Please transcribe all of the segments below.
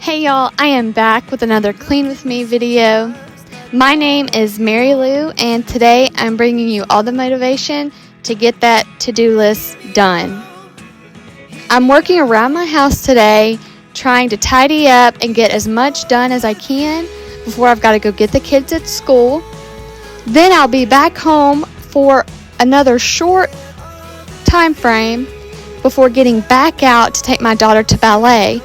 Hey y'all, I am back with another Clean With Me video. My name is Mary Lou, and today I'm bringing you all the motivation to get that to-do list done. I'm working around my house today, trying to tidy up and get as much done as I can before I've got to go get the kids at school. Then I'll be back home for another short time frame before getting back out to take my daughter to ballet.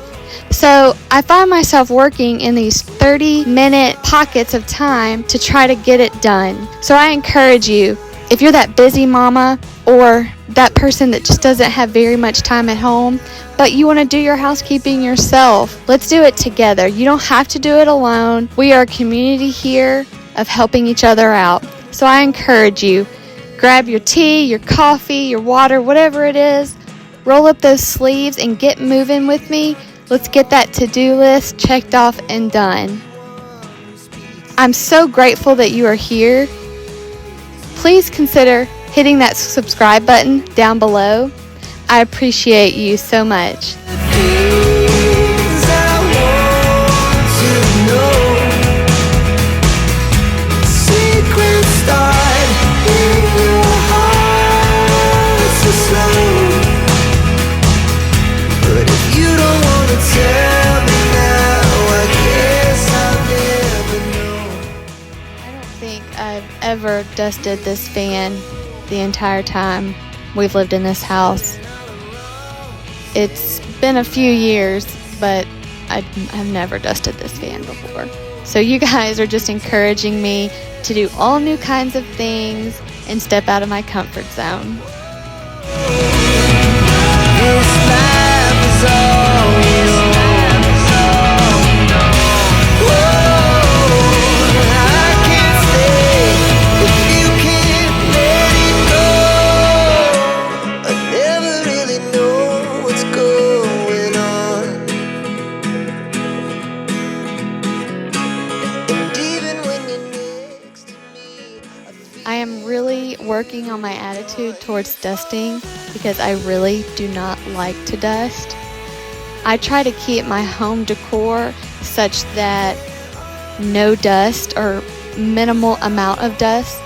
So I find myself working in these 30-minute pockets of time to try to get it done. So I encourage you, if you're that busy mama or that person that just doesn't have very much time at home, but you want to do your housekeeping yourself, let's do it together. You don't have to do it alone. We are a community here of helping each other out. So I encourage you, grab your tea, your coffee, your water, whatever it is, roll up those sleeves and get moving with me. Let's get that to-do list checked off and done. I'm so grateful that you are here. Please consider hitting that subscribe button down below. I appreciate you so much. I've ever dusted this fan the entire time we've lived in this house. It's been a few years, but I've never dusted this fan before. So you guys are just encouraging me to do all new kinds of things and step out of my comfort zone. I am really working on my attitude towards dusting because I really do not like to dust. I try to keep my home decor such that no dust or minimal amount of dust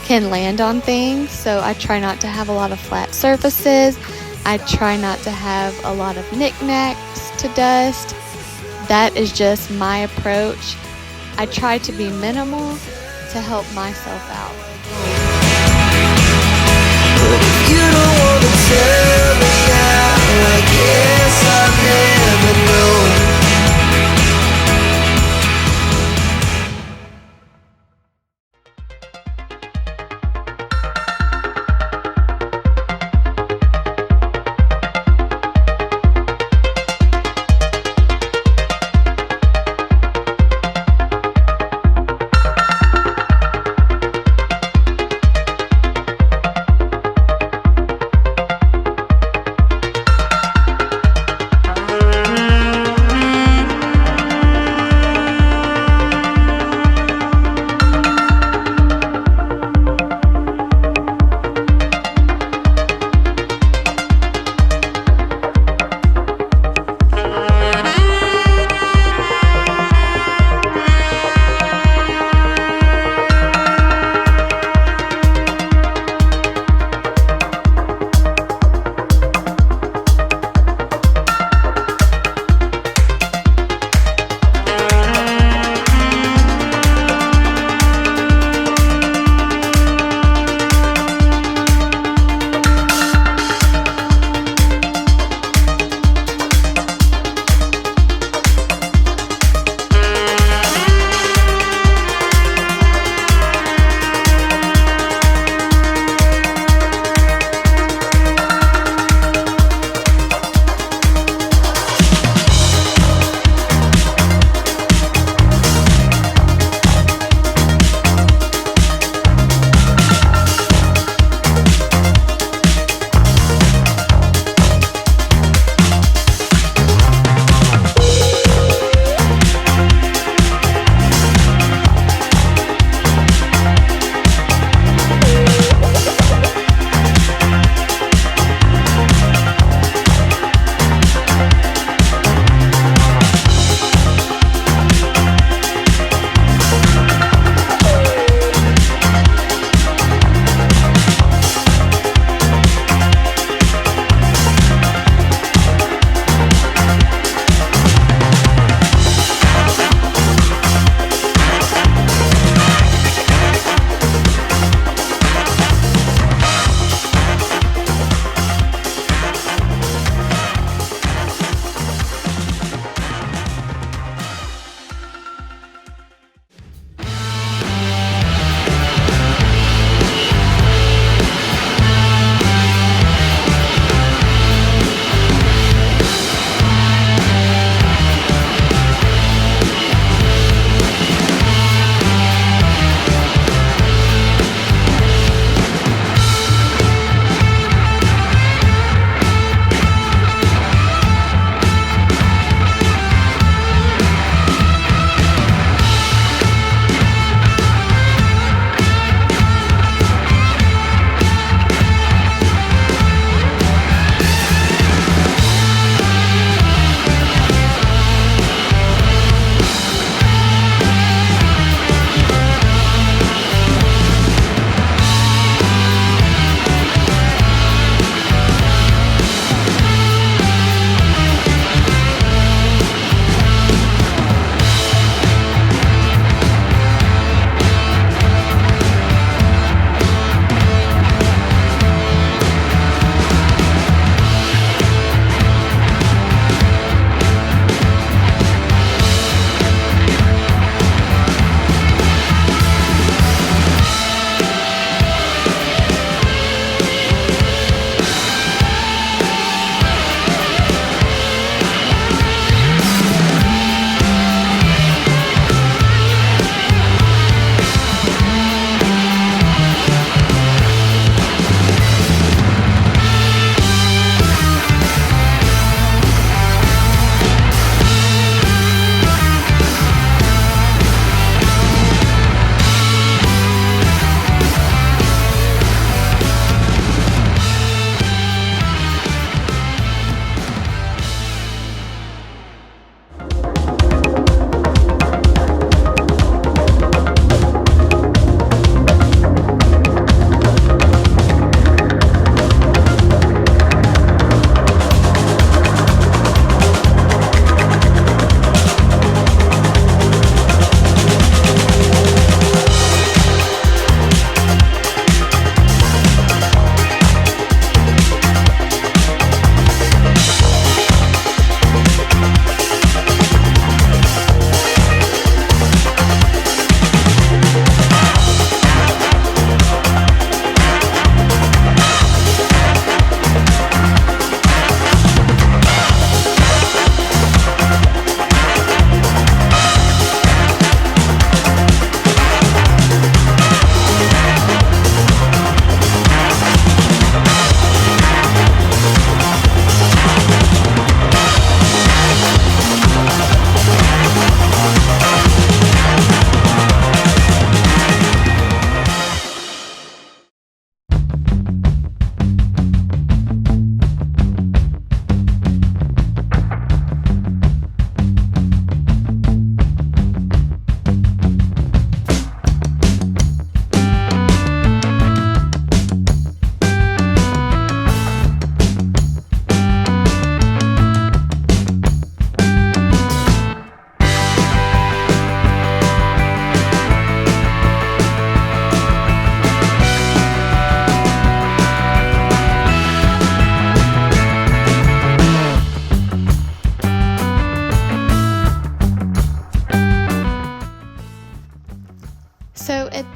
can land on things. So I try not to have a lot of flat surfaces. I try not to have a lot of knickknacks to dust. That is just my approach. I try to be minimal to help myself out. But if you don't want to tell me now, I guess I'll never know.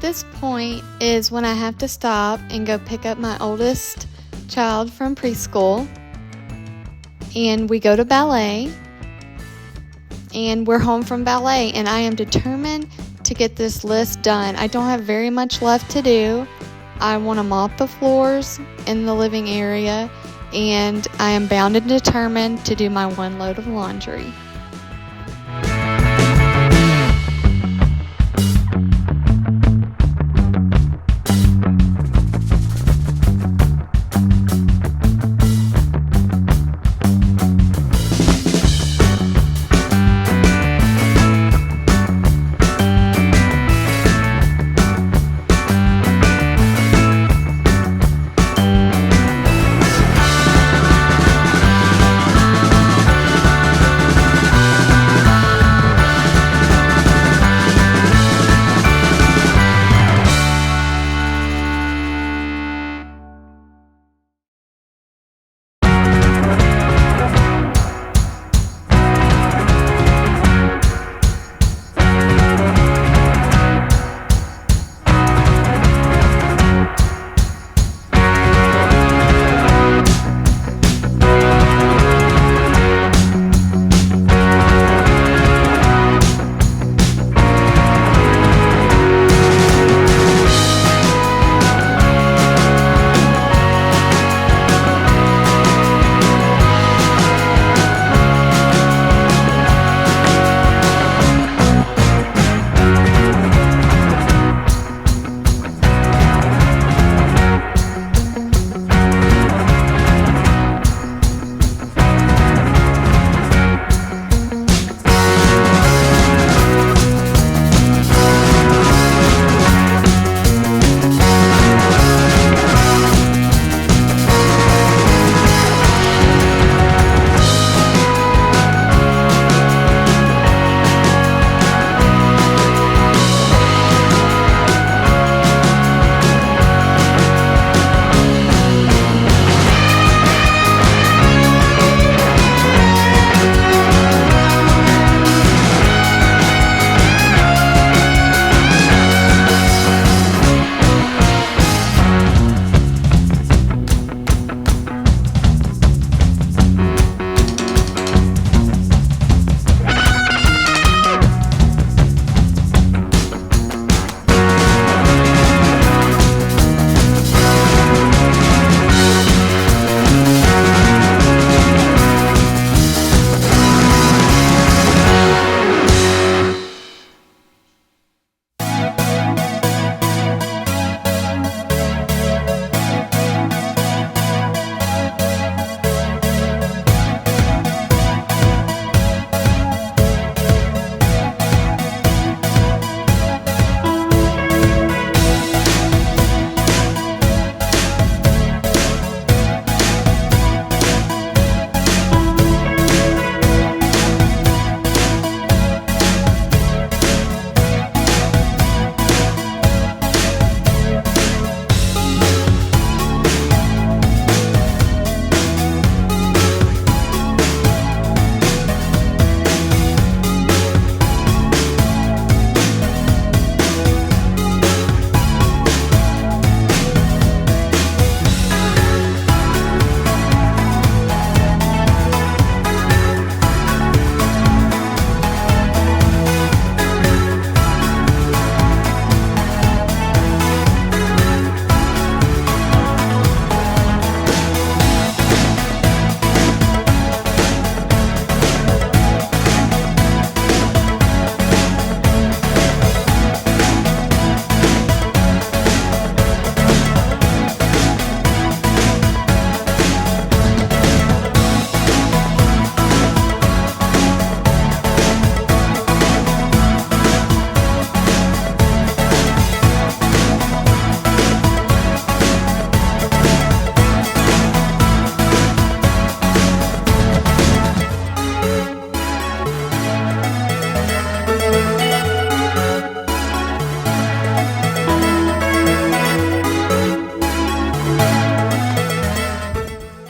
this point is when I have to stop and go pick up my oldest child from preschool, and we go to ballet, and we're home from ballet, and I am determined to get this list done. I don't have very much left to do. I want to mop the floors in the living area, and I am bound and determined to do my one load of laundry.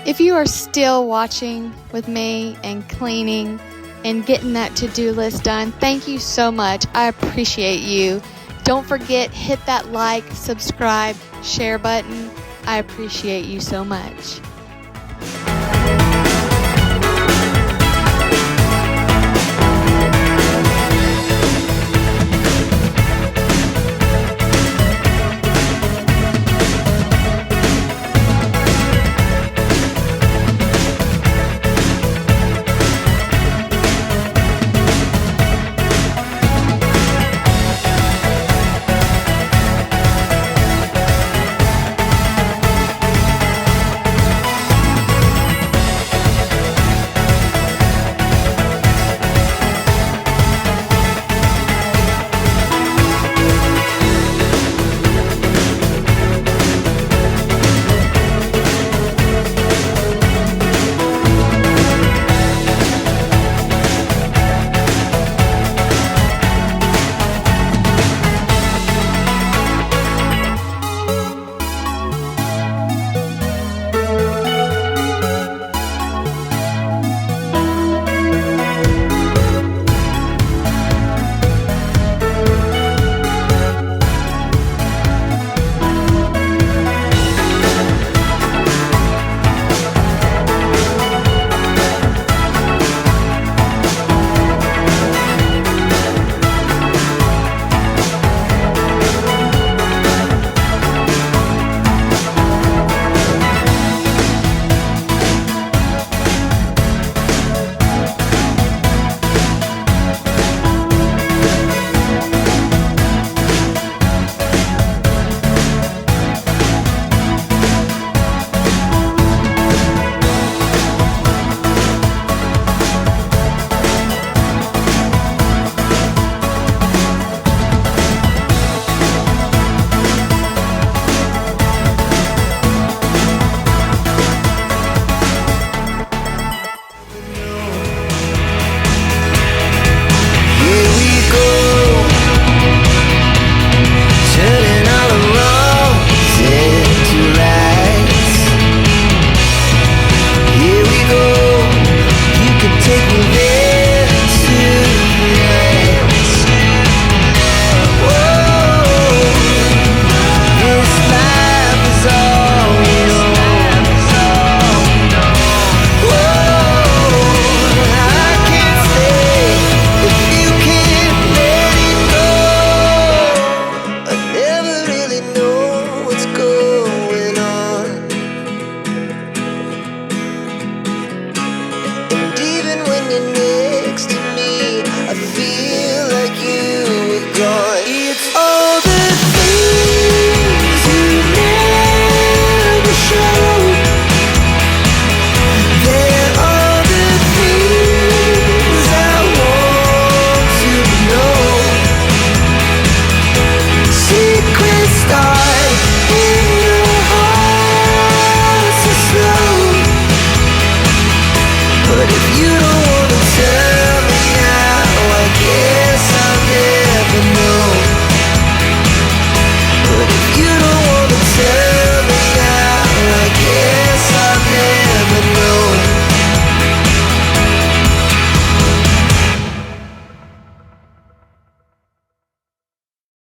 If you are still watching with me and cleaning and getting that to-do list done, thank you so much. I appreciate you Don't forget, hit that like, subscribe, share button. I appreciate you so much.